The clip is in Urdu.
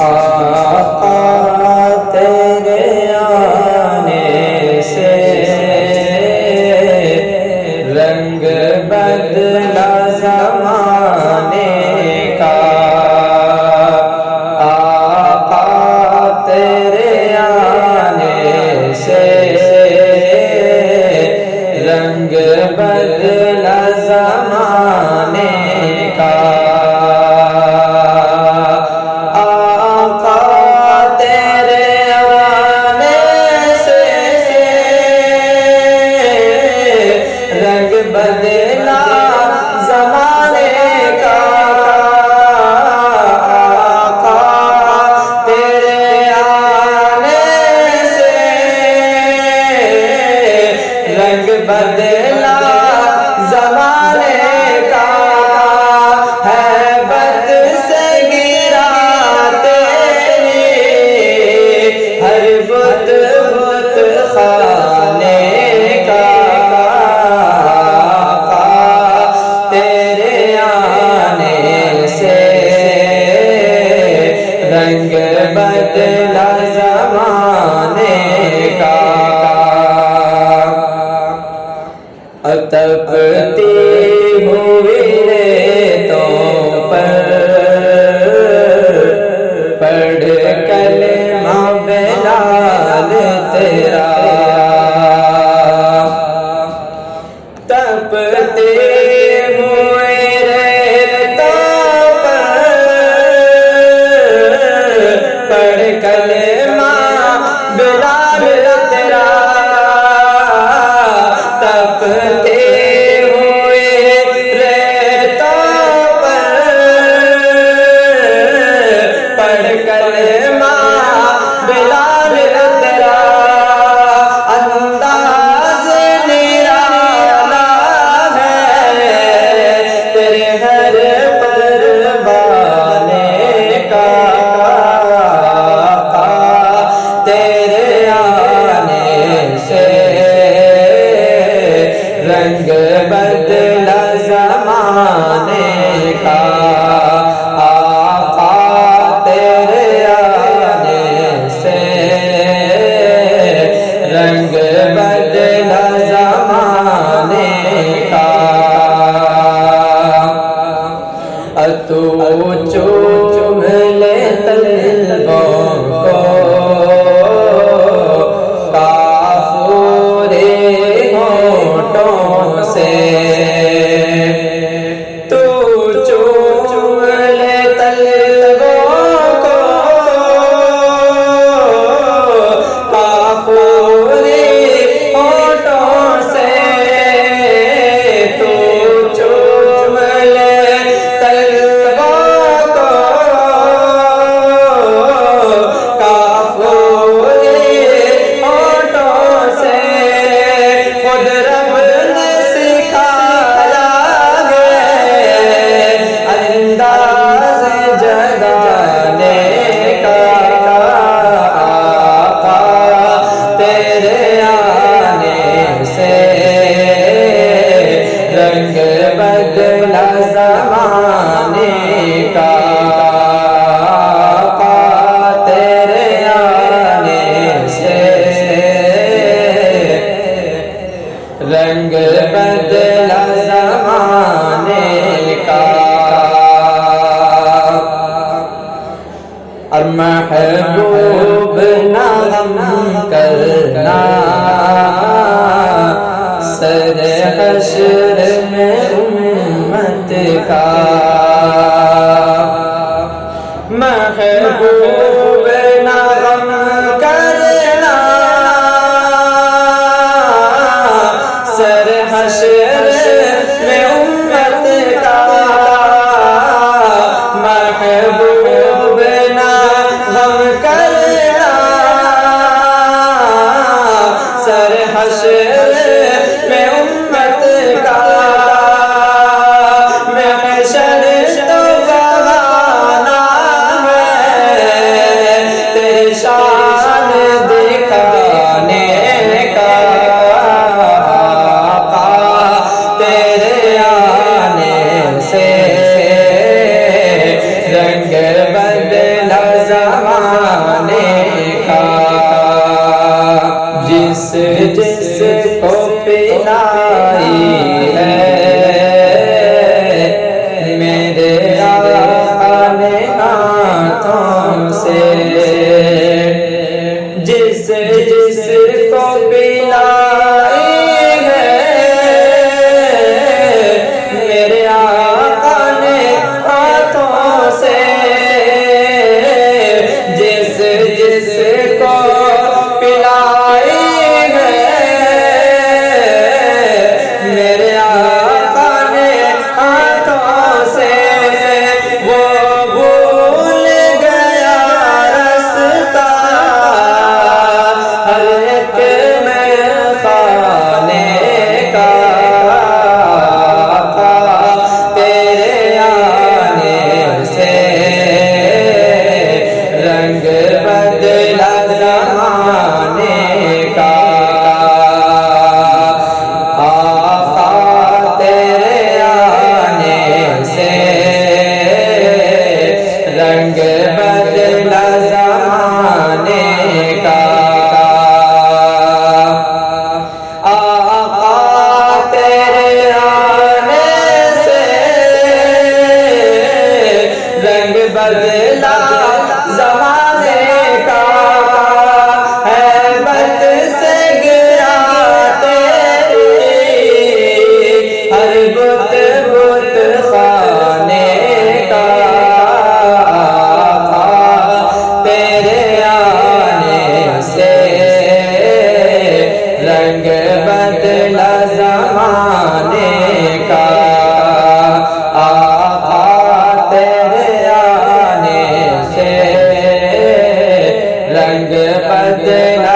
آقا تیرے آنے سے رنگ بدلا زمانے کا، آقا تیرے آنے سے رنگ بدلا زمانے کا، آقا تیرے آنے سے رنگ بدلا زمانے کا، آقا تیرے آنے سے رنگ بدلا زمانے کا، ہیبت سے گرا تیری ہر بت بت خانے کا، آقا تیرے آنے سے رنگ بدلا زمانے کا، تپتی ہوئی ریتوں پر پڑھ کلمہ بلال تیرا، تپتی ہوئی ریتوں پر پڑھ کلمہ بلال تیرا، تپتے ہوئے ریتوں پر پڑھ کلمہ بلال تیرا، انداز نرالا ہے تیرے ہر پروانے کا، آقا تیرے آنے سے رنگ بدلا زمانے کا، آقا تیرے آنے سے رنگ بدلا زمانے کا، تو چوم لے طلبوں کو کافورے ہونٹوں سے، تو چوم لے طلبوں کو کافورے ہونٹوں سے، تو چوم لے طلبوں کو کافورے ہونٹوں سے، خود رب نے سکھایا ہے انداز جگانے کا، آقا تیرے آنے سے رنگ بدلا زمانے کا، آقا تیرے آنے سے رنگ بدلا زمانے کا، اور محبوب نہ غم کرنا سر حشر میں امت کا، محبوب نہ غم کرنا سر حشر میں امت کا، محبوب نہ غم کرنا سر حشر میں امت کا، محشر تو بہانا ہے تیرے زمانے کا، جس جس کو پلائی ہے میرے آقا نے ہاتھوں سے، جس جس کو پلائی ہے میرے آقا نے ہاتھوں سے، جس جس کو پلائی ہے میرے آقا نے ہاتھوں سے، وہ بھول گیا رستہ ہر ایک میں خانے کا تھا، تیرے آنے سے رنگ بدلا زمانے کا، آقا تیرے آنے سے رنگ بدلا زمانے کا، آقا تیرے آنے سے رنگ بدلا زمانے کا، ہیبت سے گرا تیری ہر بت بت خانے کا تھا، تیرے آنے سے رنگ بدلا زمانے کا، آقا تیرے آنے سے رنگ بدلا